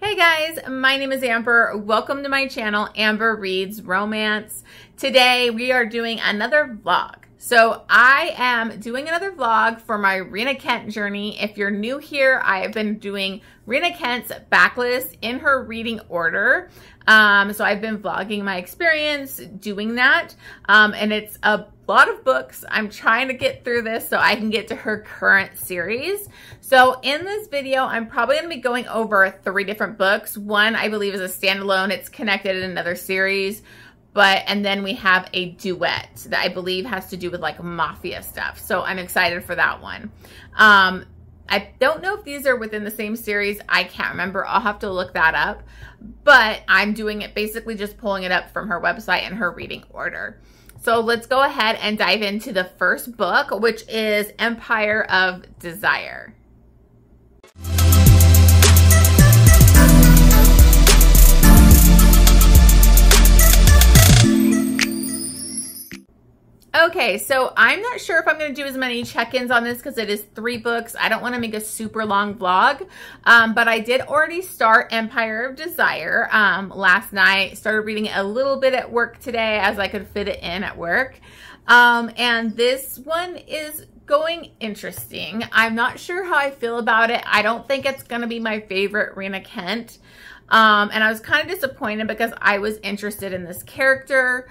Hey guys, my name is Amber. Welcome to my channel, Amber Reads Romance. Today we are doing another vlog. So I am doing another vlog for my Rina Kent journey. If you're new here, I have been doing Rina Kent's backlist in her reading order. So I've been vlogging my experience doing that. And it's a lot of books. I'm trying to get through this so I can get to her current series. So in this video, I'm probably going to be going over 3 different books. One, I believe, is a standalone. It's connected in another series. And then we have a duet that I believe has to do with like mafia stuff. So I'm excited for that one. I don't know if these are within the same series. I can't remember. I'll have to look that up. But I'm doing it basically just pulling it up from her website in her reading order. So let's go ahead and dive into the first book, which is Empire of Desire. Okay, so I'm not sure if I'm going to do as many check-ins on this because it is 3 books. I don't want to make a super long vlog, but I did already start Empire of Desire last night. Started reading it a little bit at work today as I could fit it in at work. And this one is going interesting. I'm not sure how I feel about it. I don't think it's going to be my favorite Rina Kent. And I was kind of disappointed because I was interested in this character.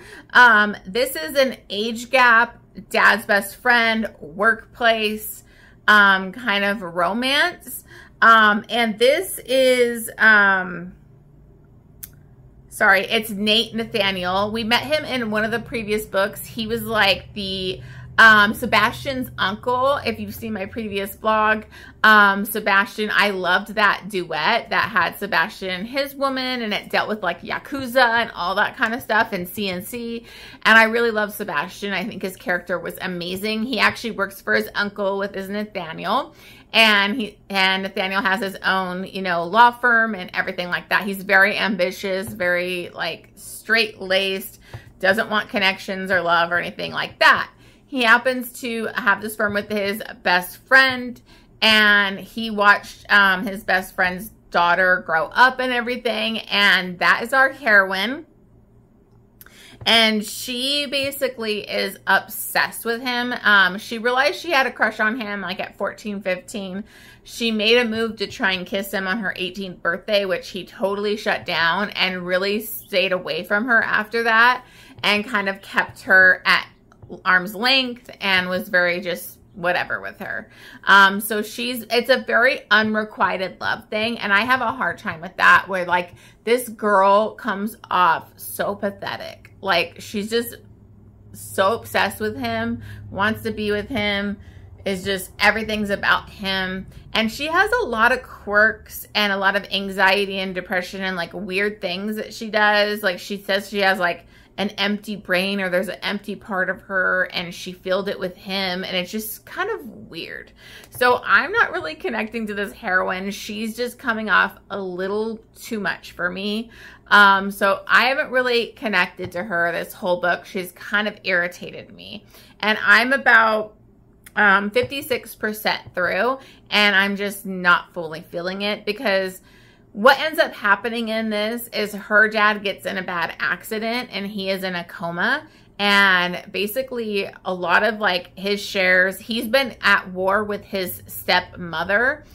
This is an age gap, dad's best friend, workplace, kind of romance. And this is, sorry, it's Nate Nathaniel. We met him in one of the previous books. He was like the Sebastian's uncle. If you've seen my previous vlog, Sebastian, I loved that duet that had Sebastian and his woman, and it dealt with like Yakuza and all that kind of stuff and CNC. And I really love Sebastian. I think his character was amazing. He actually works for his uncle with his Nathaniel, and Nathaniel has his own, you know, law firm and everything like that. He's very ambitious, very like straight-laced, doesn't want connections or love or anything like that. He happens to have this firm with his best friend, and he watched his best friend's daughter grow up and everything, and that is our heroine. And she basically is obsessed with him. She realized she had a crush on him like at 14, 15. She made a move to try and kiss him on her 18th birthday, which he totally shut down and really stayed away from her after that and kind of kept her at arm's length and was very just whatever with her. So it's a very unrequited love thing, and I have a hard time with that, where like this girl comes off so pathetic. Like she's just so obsessed with him, wants to be with him, is just everything's about him. And she has a lot of quirks and a lot of anxiety and depression and like weird things that she does. Like she says she has like an empty brain, or there's an empty part of her and she filled it with him, and it's just kind of weird. So I'm not really connecting to this heroine. She's just coming off a little too much for me. So I haven't really connected to her this whole book. She's kind of irritated me, and I'm about 56% through, and I'm just not fully feeling it, because what ends up happening in this is her dad gets in a bad accident and he is in a coma. And basically a lot of like his shares, he's been at war with his stepmother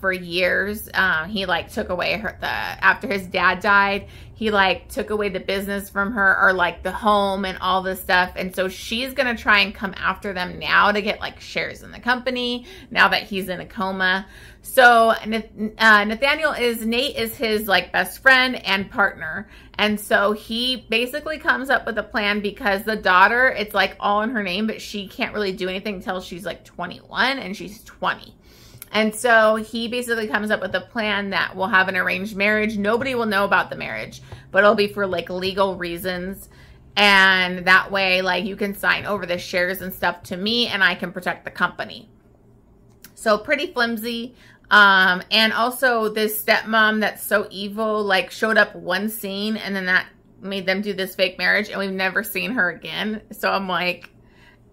for years. He like took away after his dad died, he like took away the business from her, or like the home and all this stuff. And so she's going to try and come after them now to get like shares in the company now that he's in a coma. So Nathaniel Nate is his like best friend and partner. And so he basically comes up with a plan, because the daughter, it's like all in her name, but she can't really do anything until she's like 21 and she's 20. And so he basically comes up with a plan that will have an arranged marriage. Nobody will know about the marriage, but it'll be for like legal reasons. And that way, like you can sign over the shares and stuff to me, and I can protect the company. So pretty flimsy. And also this stepmom that's so evil, like showed up one scene, and then that made them do this fake marriage, and we've never seen her again. So I'm like,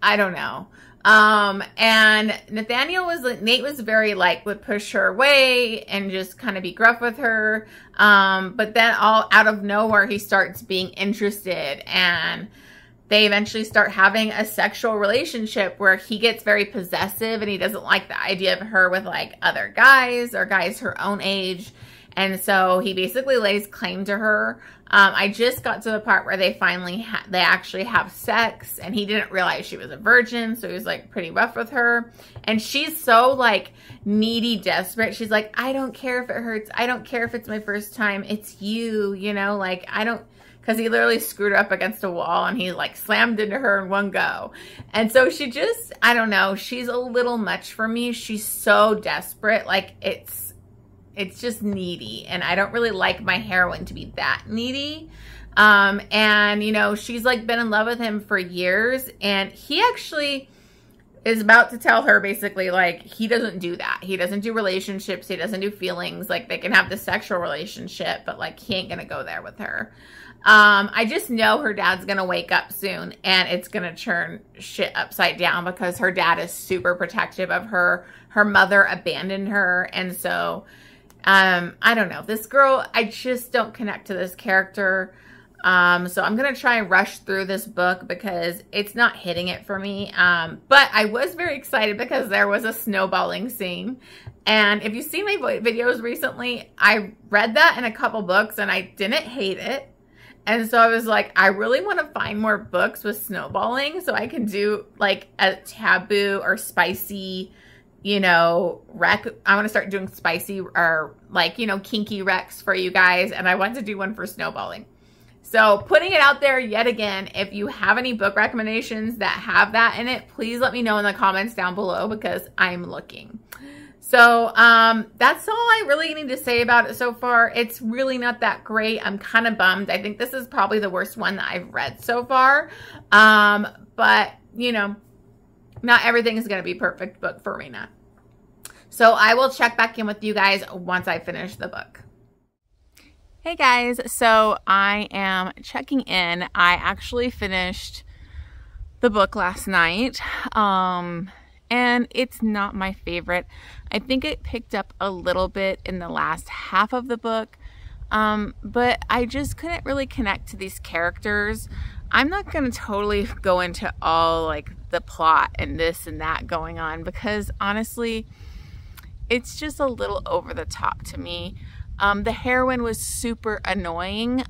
I don't know. And Nate was very like, would push her away and just kind of be gruff with her. But then all out of nowhere, he starts being interested, and they eventually start having a sexual relationship where he gets very possessive and he doesn't like the idea of her with like other guys or guys her own age. And so he basically lays claim to her. I just got to the part where they finally, they actually have sex, and he didn't realize she was a virgin. So he was like pretty rough with her. And she's so like needy, desperate. She's like, I don't care if it hurts. I don't care if it's my first time. It's you, you know, like I don't, because he literally screwed her up against a wall and he like slammed into her in one go. And so she just, I don't know, she's a little much for me. She's so desperate. Like it's just needy, and I don't really like my heroine to be that needy. And you know, she's like been in love with him for years, and he actually is about to tell her basically like he doesn't do that. He doesn't do relationships. He doesn't do feelings. Like they can have the sexual relationship, but like he ain't gonna go there with her. I just know her dad's gonna wake up soon, and it's gonna turn shit upside down because her dad is super protective of her. Her mother abandoned her, and so I don't know. This girl, I just don't connect to this character. So I'm going to try and rush through this book because it's not hitting it for me. But I was very excited because there was a snowballing scene. And if you've seen my videos recently, I read that in a couple books and I didn't hate it. And so I was like, I really want to find more books with snowballing so I can do like a taboo or spicy, you know, rec. I want to start doing spicy or like, you know, kinky recs for you guys. And I want to do one for snowballing. So putting it out there yet again, if you have any book recommendations that have that in it, please let me know in the comments down below because I'm looking. So that's all I really need to say about it so far. It's really not that great. I'm kind of bummed. I think this is probably the worst one that I've read so far. But, you know, not everything is going to be perfect book for Rina. So I will check back in with you guys once I finish the book. Hey guys, so I am checking in. I actually finished the book last night, and it's not my favorite. I think it picked up a little bit in the last half of the book, but I just couldn't really connect to these characters. I'm not going to totally go into all like the plot and this and that going on because honestly, it's just a little over the top to me. The heroine was super annoying.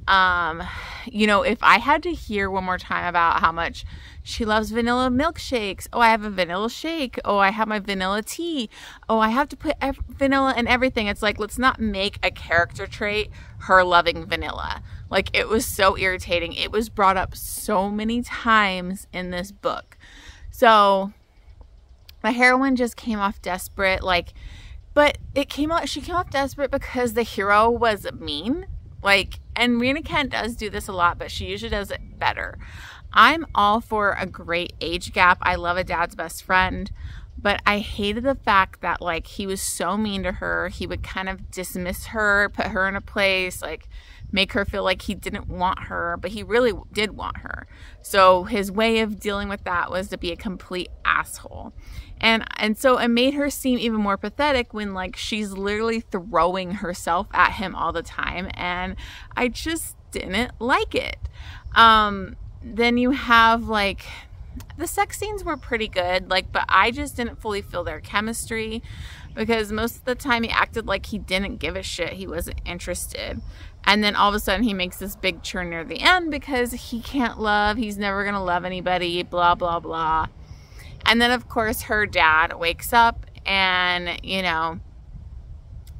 You know, if I had to hear one more time about how much she loves vanilla milkshakes. Oh, I have a vanilla shake. Oh, I have my vanilla tea. Oh, I have to put vanilla in everything. It's like, let's not make a character trait her loving vanilla. Like, it was so irritating. It was brought up so many times in this book. So, the heroine just came off desperate, like, but she came off desperate because the hero was mean. Like, and Rina Kent does do this a lot, but she usually does it better. I'm all for a great age gap. I love a dad's best friend, but I hated the fact that, like, he was so mean to her. He would kind of dismiss her, put her in a place, like, make her feel like he didn't want her, but he really did want her. So his way of dealing with that was to be a complete asshole. And so it made her seem even more pathetic when, like, she's literally throwing herself at him all the time, and I just didn't like it. Then you have, like, the sex scenes were pretty good, like, but I just didn't fully feel their chemistry because most of the time he acted like he didn't give a shit. He wasn't interested. And then all of a sudden he makes this big turn near the end because he can't love. He's never going to love anybody, blah, blah, blah. And then, of course, her dad wakes up and, you know,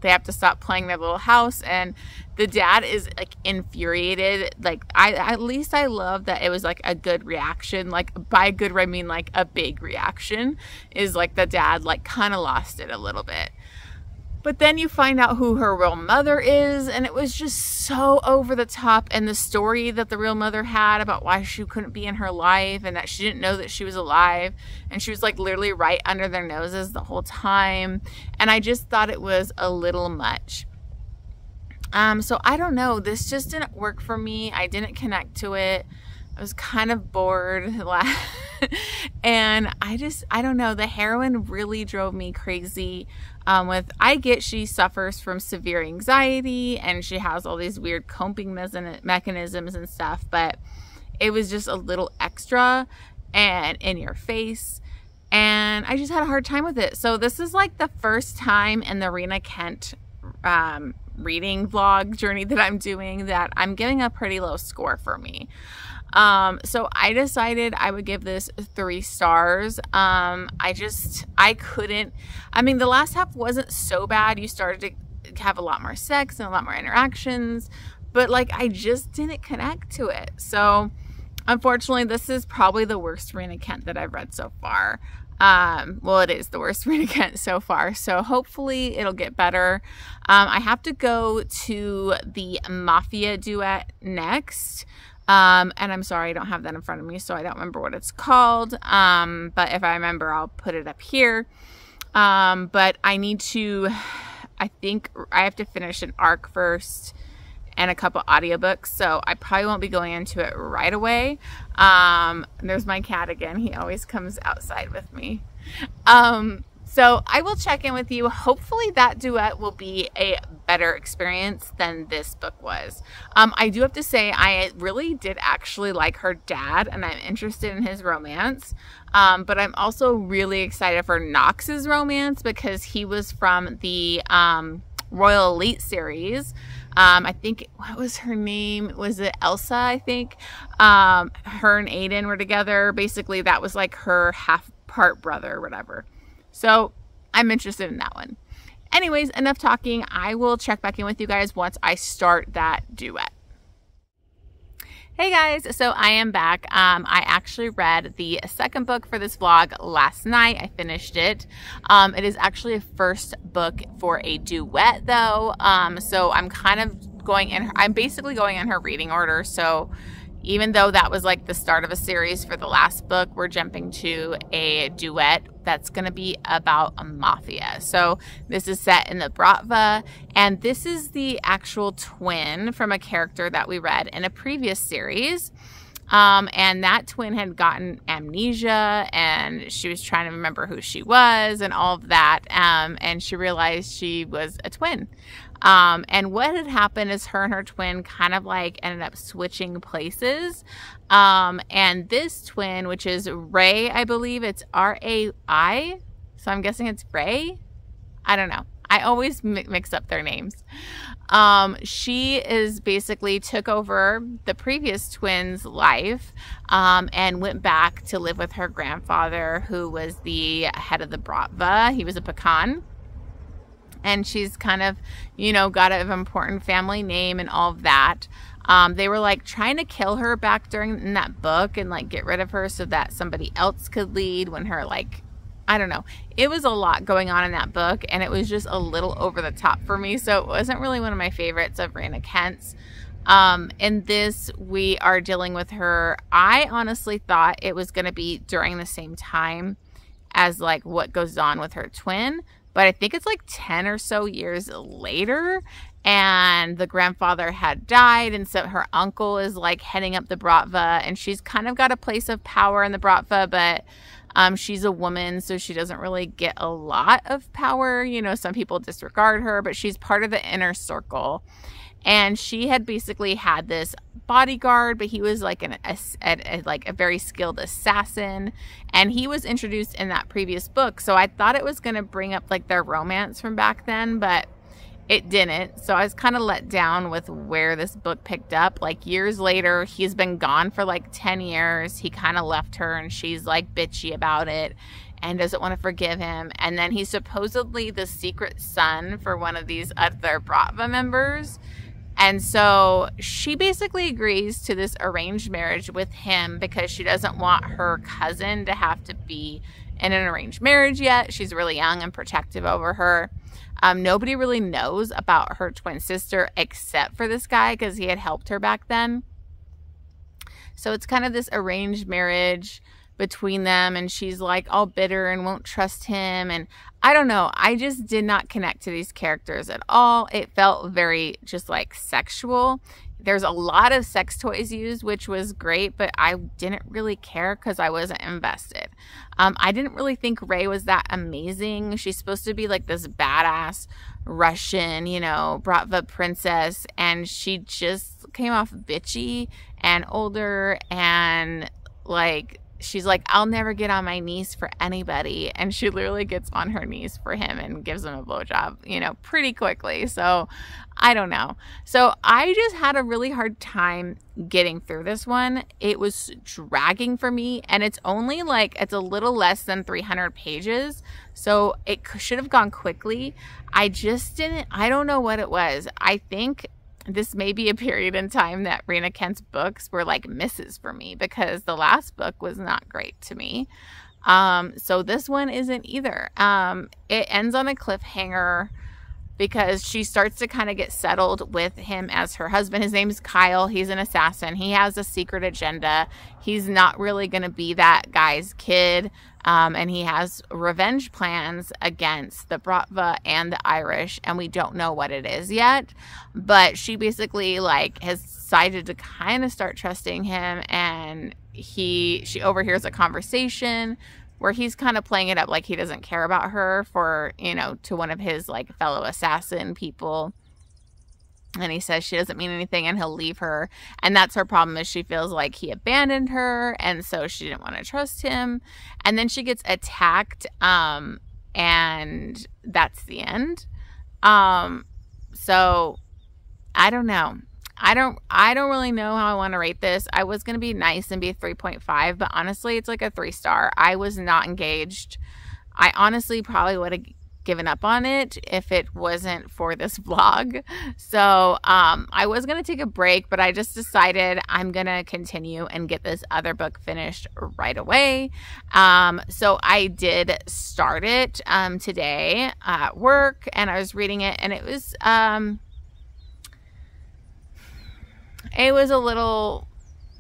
they have to stop playing their little house. And the dad is, like, infuriated. Like, at least I love that it was, like, a good reaction. Like, by good, I mean, like, a big reaction is, like, the dad, like, kind of lost it a little bit. But then you find out who her real mother is, and it was just so over the top. And the story that the real mother had about why she couldn't be in her life and that she didn't know that she was alive. And she was, like, literally right under their noses the whole time. And I just thought it was a little much. So I don't know. This just didn't work for me. I didn't connect to it. I was kind of bored And I don't know, the heroine really drove me crazy. I get she suffers from severe anxiety and she has all these weird coping mechanisms and stuff, but it was just a little extra and in your face, and I just had a hard time with it. So this is like the first time in the Rina Kent reading vlog journey that I'm doing that I'm giving a pretty low score for me. So I decided I would give this 3 stars. I couldn't, I mean, the last half wasn't so bad. You started to have a lot more sex and a lot more interactions, but like, I just didn't connect to it. So unfortunately, this is probably the worst Rina Kent that I've read so far. Well, it is the worst Rina Kent so far, so hopefully it'll get better. I have to go to the Mafia Duet next. And I'm sorry, I don't have that in front of me, so I don't remember what it's called. But if I remember, I'll put it up here. But I think I have to finish an arc first and a couple audiobooks, so I probably won't be going into it right away. There's my cat again. He always comes outside with me. So I will check in with you. Hopefully that duet will be a better experience than this book was. I do have to say, I really did actually like her dad, and I'm interested in his romance. But I'm also really excited for Knox's romance because he was from the Royal Elite series. I think, what was her name? Was it Elsa, I think? Her and Aiden were together. Basically, that was like her half-part brother or whatever. So I'm interested in that one. Anyways, enough talking. I will check back in with you guys once I start that duet. Hey guys, so I am back. I actually read the second book for this vlog last night. I finished it. It is actually a first book for a duet though. So I'm kind of going in, I'm basically going in her reading order. So even though that was like the start of a series for the last book, we're jumping to a duet that's going to be about a mafia. So this is set in the Bratva, and this is the actual twin from a character that we read in a previous series. And that twin had gotten amnesia, and she was trying to remember who she was and all of that. And she realized she was a twin. And what had happened is her and her twin kind of like ended up switching places. And this twin, which is Ray, I believe it's R-A-I. So I'm guessing it's Ray. I don't know. I always mix up their names. She is basically took over the previous twin's life, and went back to live with her grandfather, who was the head of the Bratva. He was a Pecan. And she's kind of, you know, got an important family name and all of that. They were like trying to kill her back in that book and like get rid of her so that somebody else could lead when her, like, I don't know. It was a lot going on in that book, and it was just a little over the top for me. So it wasn't really one of my favorites of Rina Kent's. In this, we are dealing with her. I honestly thought it was going to be during the same time as like what goes on with her twin. But I think it's like 10 or so years later, and the grandfather had died, and so her uncle is like heading up the Bratva, and she's kind of got a place of power in the Bratva, but she's a woman, so she doesn't really get a lot of power. You know, some people disregard her, but she's part of the inner circle. And she had basically had this bodyguard, but he was like a very skilled assassin, and he was introduced in that previous book. So I thought it was going to bring up like their romance from back then, but it didn't. So I was kind of let down with where this book picked up. Like years later, he's been gone for like 10 years. He kind of left her, and she's like bitchy about it and doesn't want to forgive him. And then he's supposedly the secret son for one of these other Bratva members. And so she basically agrees to this arranged marriage with him because she doesn't want her cousin to have to be in an arranged marriage yet. She's really young and protective over her. Nobody really knows about her twin sister except for this guy because he had helped her back then. So it's kind of this arranged marriage between them, and she's like all bitter and won't trust him. And I don't know, I just did not connect to these characters at all. It felt very just like sexual. there's a lot of sex toys used, which was great, but I didn't really care because I wasn't invested. I didn't really think Ray was that amazing. She's supposed to be like this badass Russian, you know, Bratva princess, and she just came off bitchy and older, and like, she's like, I'll never get on my knees for anybody. And she literally gets on her knees for him and gives him a blowjob, you know, pretty quickly. So I don't know. So I just had a really hard time getting through this one. It was dragging for me, and it's only like, it's a little less than 300 pages. So it should have gone quickly. I don't know what it was. I think this may be a period in time that Rina Kent's books were like misses for me, because the last book was not great to me. So this one isn't either. It ends on a cliffhanger because she starts to kind of get settled with him as her husband. His name's Kyle. He's an assassin. He has a secret agenda. He's not really going to be that guy's kid. And he has revenge plans against the Bratva and the Irish, and we don't know what it is yet. But she basically like has decided to kind of start trusting him, and she overhears a conversation where he's kind of playing it up like he doesn't care about her for, you know, to one of his like fellow assassin people. And he says she doesn't mean anything and he'll leave her. And that's her problem, is she feels like he abandoned her, and so she didn't want to trust him. And then she gets attacked, and that's the end. So I don't know. I don't really know how I want to rate this. I was going to be nice and be a 3.5, but honestly, it's like a 3-star. I was not engaged. I honestly probably would have given up on it if it wasn't for this vlog. So I was going to take a break, but I just decided I'm going to continue and get this other book finished right away. So I did start it today at work, and I was reading it, and it was a little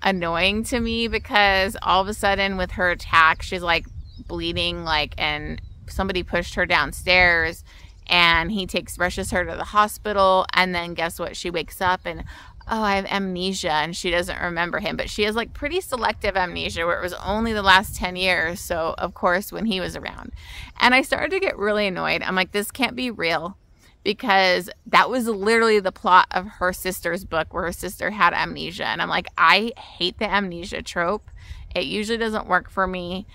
annoying to me, because all of a sudden with her attack, she's like bleeding, like, and somebody pushed her downstairs, and he rushes her to the hospital, and then guess what? She wakes up and, oh, I have amnesia, and she doesn't remember him. But she has like pretty selective amnesia, where it was only the last 10 years. So of course, when he was around. And I started to get really annoyed. I'm like, this can't be real, because that was literally the plot of her sister's book, where her sister had amnesia. And I'm like, I hate the amnesia trope. It usually doesn't work for me.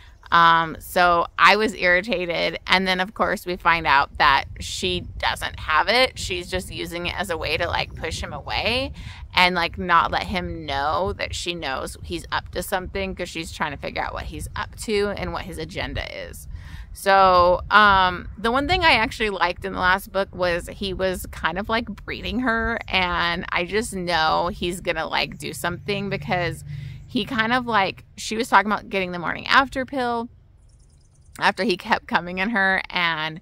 So I was irritated. And then of course we find out that she doesn't have it. She's just using it as a way to like push him away and like not let him know that she knows he's up to something, because she's trying to figure out what he's up to and what his agenda is. So, the one thing I actually liked in the last book was he was kind of like breeding her, and I just know he's gonna like do something, because he kind of like, she was talking about getting the morning after pill after he kept coming in her, and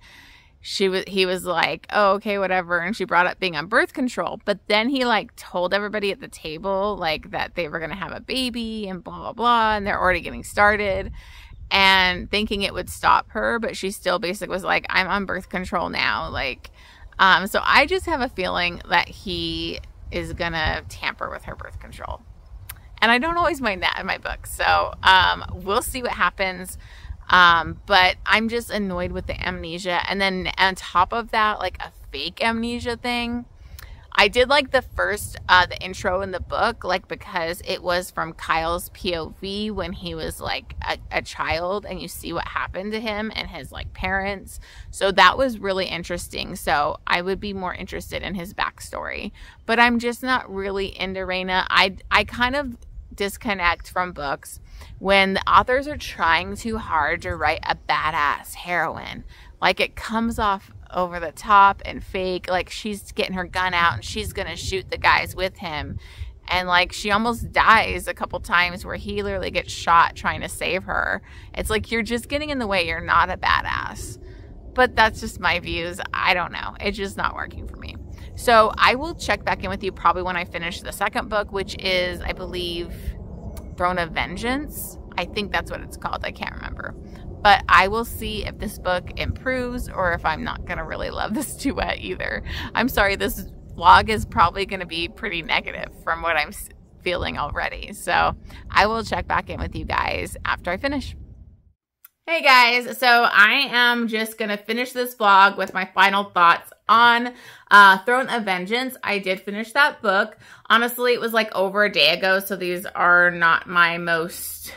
he was like, oh, okay, whatever. And she brought up being on birth control, but then he like told everybody at the table like that they were going to have a baby and blah, blah, blah. And they're already getting started, and thinking it would stop her, but she still basically was like, I'm on birth control now. Like, so I just have a feeling that he is going to tamper with her birth control. And I don't always mind that in my books. So we'll see what happens. But I'm just annoyed with the amnesia. And then on top of that, like a fake amnesia thing. I did like the first, the intro in the book, like because it was from Kyle's POV when he was like a child, and you see what happened to him and his like parents. So that was really interesting. So I would be more interested in his backstory, but I'm just not really into Rina. I kind of disconnect from books when the authors are trying too hard to write a badass heroine. Like it comes off over the top and fake, like she's getting her gun out and she's gonna shoot the guys with him, and like she almost dies a couple times where he literally gets shot trying to save her. It's like you're just getting in the way, you're not a badass. But that's just my views. I don't know, it's just not working for me. So I will check back in with you probably when I finish the second book, which is, I believe, Throne of Vengeance. I think that's what it's called, I can't remember. But I will see if this book improves or if I'm not going to really love this duet either. I'm sorry, this vlog is probably going to be pretty negative from what I'm feeling already. So I will check back in with you guys after I finish. Hey guys, so I am just going to finish this vlog with my final thoughts on Throne of Vengeance. I did finish that book. Honestly, it was like over a day ago, so these are not my most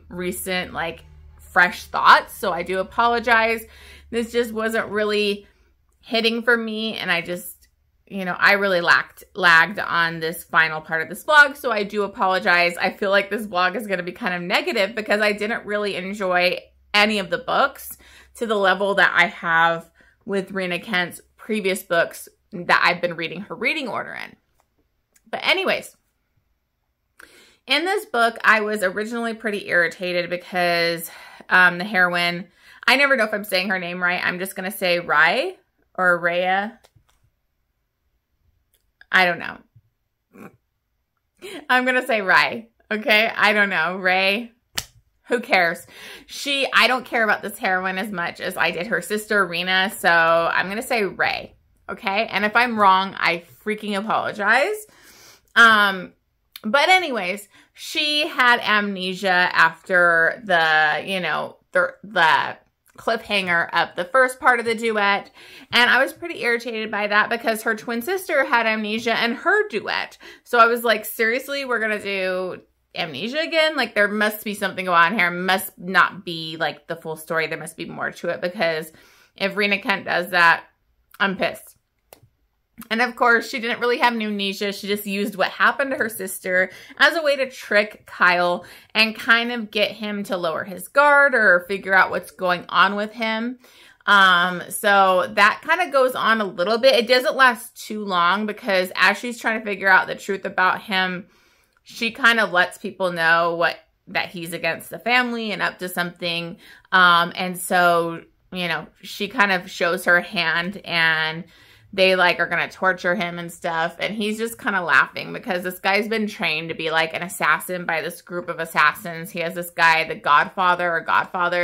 recent, like, fresh thoughts. So I do apologize. This just wasn't really hitting for me, and I just, you know, I really lagged on this final part of this vlog, so I do apologize. I feel like this vlog is going to be kind of negative because I didn't really enjoy any of the books to the level that I have with Rina Kent's previous books that I've been reading her reading order in. But anyways, in this book, I was originally pretty irritated because the heroine, I never know if I'm saying her name right. I'm just going to say Rai or Rhea. I don't know. I'm going to say Rai. Okay? I don't know. Ray. Who cares? I don't care about this heroine as much as I did her sister, Rina. So I'm going to say Ray. Okay? And if I'm wrong, I freaking apologize. But anyways, she had amnesia after the, you know, the cliffhanger of the first part of the duet, and I was pretty irritated by that because her twin sister had amnesia in her duet. So I was like, seriously, we're gonna do amnesia again? Like, there must be something going on here. It must not be like the full story. There must be more to it, because if Rina Kent does that, I'm pissed. And of course, she didn't really have amnesia. She just used what happened to her sister as a way to trick Kyle and kind of get him to lower his guard or figure out what's going on with him. So that kind of goes on a little bit. It doesn't last too long because as she's trying to figure out the truth about him, she kind of lets people know that he's against the family and up to something. And so, you know, she kind of shows her hand, and they like are going to torture him and stuff. And he's just kind of laughing because this guy's been trained to be like an assassin by this group of assassins. He has this guy, the Godfather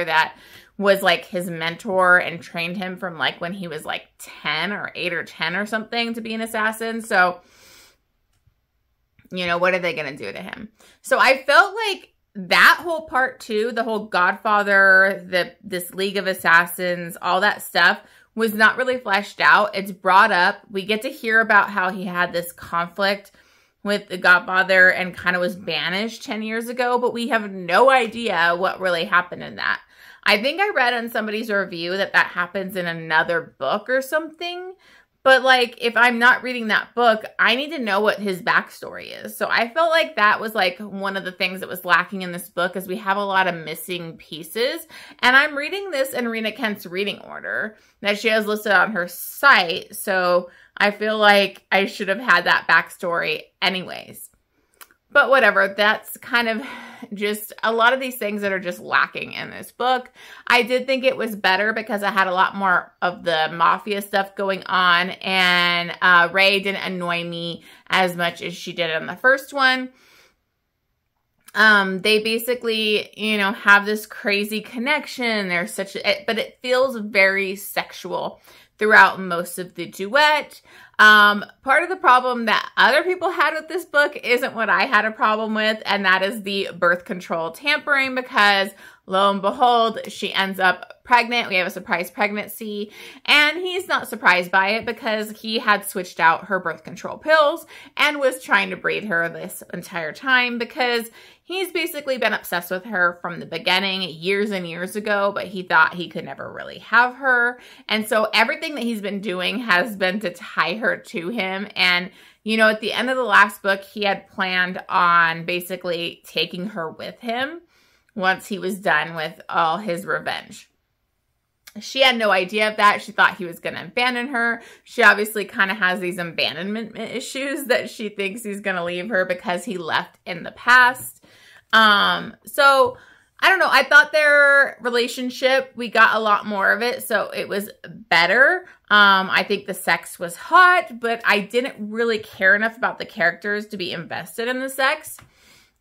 that was like his mentor and trained him from like when he was like 10 or 8 or 10 or something to be an assassin. So, you know, what are they going to do to him? So I felt like that whole part too, the whole Godfather, this League of Assassins, all that stuff was not really fleshed out. It's brought up. We get to hear about how he had this conflict with the Godfather and kind of was banished 10 years ago, but we have no idea what really happened in that. I think I read on somebody's review that happens in another book or something. But, like, if I'm not reading that book, I need to know what his backstory is. So I felt like that was, like, one of the things that was lacking in this book is we have a lot of missing pieces. And I'm reading this in Rina Kent's reading order that she has listed on her site. So I feel like I should have had that backstory anyways. But whatever, that's kind of just a lot of these things that are just lacking in this book. I did think it was better because I had a lot more of the mafia stuff going on, and Ray didn't annoy me as much as she did in the first one. They basically, you know, have this crazy connection. There's but it feels very sexual throughout most of the duet. Part of the problem that other people had with this book isn't what I had a problem with, and that is the birth control tampering, because lo and behold, she ends up pregnant. We have a surprise pregnancy, and he's not surprised by it because he had switched out her birth control pills and was trying to breed her this entire time because he's basically been obsessed with her from the beginning years and years ago, but he thought he could never really have her. And so everything that he's been doing has been to tie her to him. And, you know, at the end of the last book, he had planned on basically taking her with him once he was done with all his revenge. She had no idea of that. She thought he was going to abandon her. She obviously kind of has these abandonment issues that she thinks he's going to leave her because he left in the past. So I don't know. I thought their relationship, we got a lot more of it, so it was better. I think the sex was hot, but I didn't really care enough about the characters to be invested in the sex.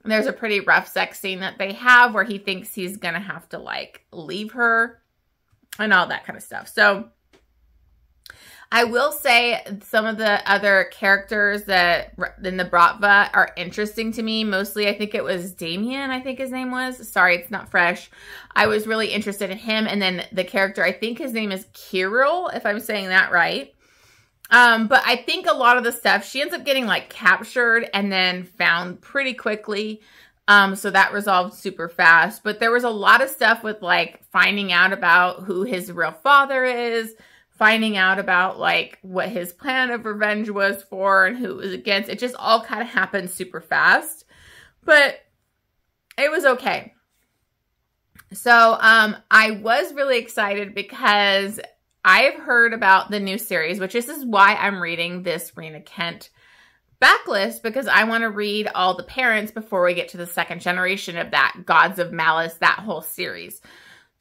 There's a pretty rough sex scene that they have where he thinks he's going to have to, like, leave her and all that kind of stuff. So I will say some of the other characters that in the Bratva are interesting to me. Mostly, I think it was Damien, I think his name was. Sorry, it's not fresh. I was really interested in him. And then the character, I think his name is Kirill, if I'm saying that right. But I think a lot of the stuff, she ends up getting like captured and then found pretty quickly. So that resolved super fast. But there was a lot of stuff with like finding out about who his real father is, finding out about like what his plan of revenge was for and who it was against. It just all kind of happened super fast, but it was okay. So I was really excited because I've heard about the new series, which this is why I'm reading this Rina Kent backlist, because I want to read all the parents before we get to the second generation of that Gods of Malice, that whole series.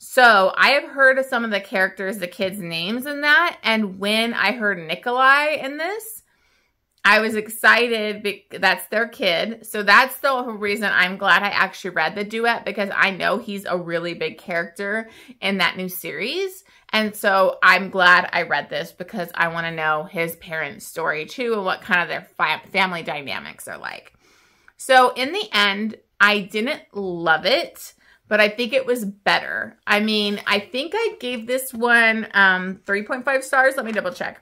So I have heard of some of the characters, the kids' names in that. And when I heard Nikolai in this, I was excited because that's their kid. So that's the whole reason I'm glad I actually read the Duet, because I know he's a really big character in that new series. And so I'm glad I read this because I want to know his parents' story too and what kind of their family dynamics are like. So in the end, I didn't love it, but I think it was better. I mean, I think I gave this one 3.5 stars. Let me double check.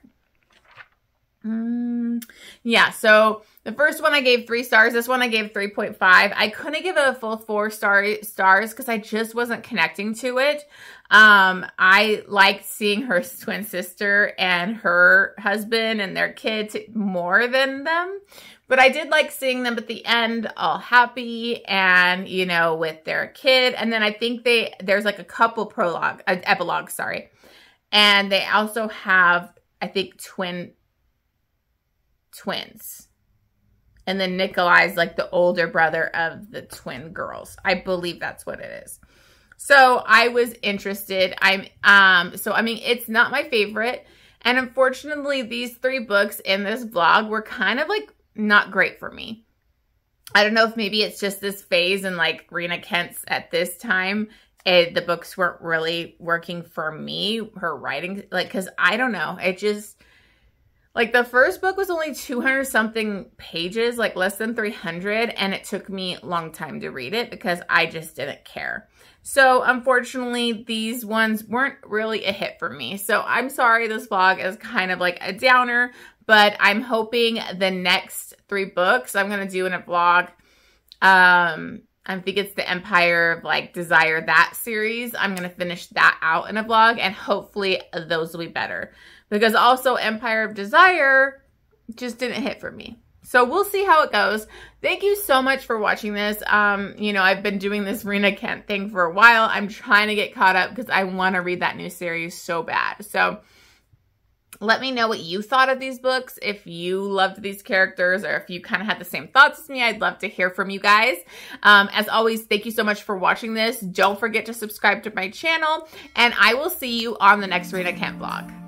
Yeah, so the first one I gave 3 stars. This one I gave 3.5. I couldn't give it a full 4 stars because I just wasn't connecting to it. I liked seeing her twin sister and her husband and their kids more than them. But I did like seeing them at the end all happy and, you know, with their kid. And then I think there's like a couple epilogue, sorry. And they also have, I think, twins. And then Nikolai's like the older brother of the twin girls. I believe that's what it is. So I was interested. So I mean, it's not my favorite. And unfortunately, these 3 books in this vlog were kind of like not great for me. I don't know if maybe it's just this phase and like Rina Kent's at this time, the books weren't really working for me, her writing, like, because I don't know. It just, like the first book was only 200 something pages, like less than 300. And it took me a long time to read it because I just didn't care. So unfortunately, these ones weren't really a hit for me. So I'm sorry this vlog is kind of like a downer, but I'm hoping the next 3 books I'm going to do in a vlog. I think it's the Empire of like Desire, that series. I'm going to finish that out in a vlog and hopefully those will be better. Because also Empire of Desire just didn't hit for me. So we'll see how it goes. Thank you so much for watching this. You know, I've been doing this Rina Kent thing for a while. I'm trying to get caught up because I want to read that new series so bad. So let me know what you thought of these books. If you loved these characters or if you kind of had the same thoughts as me, I'd love to hear from you guys. As always, thank you so much for watching this. Don't forget to subscribe to my channel and I will see you on the next Rina Kent vlog.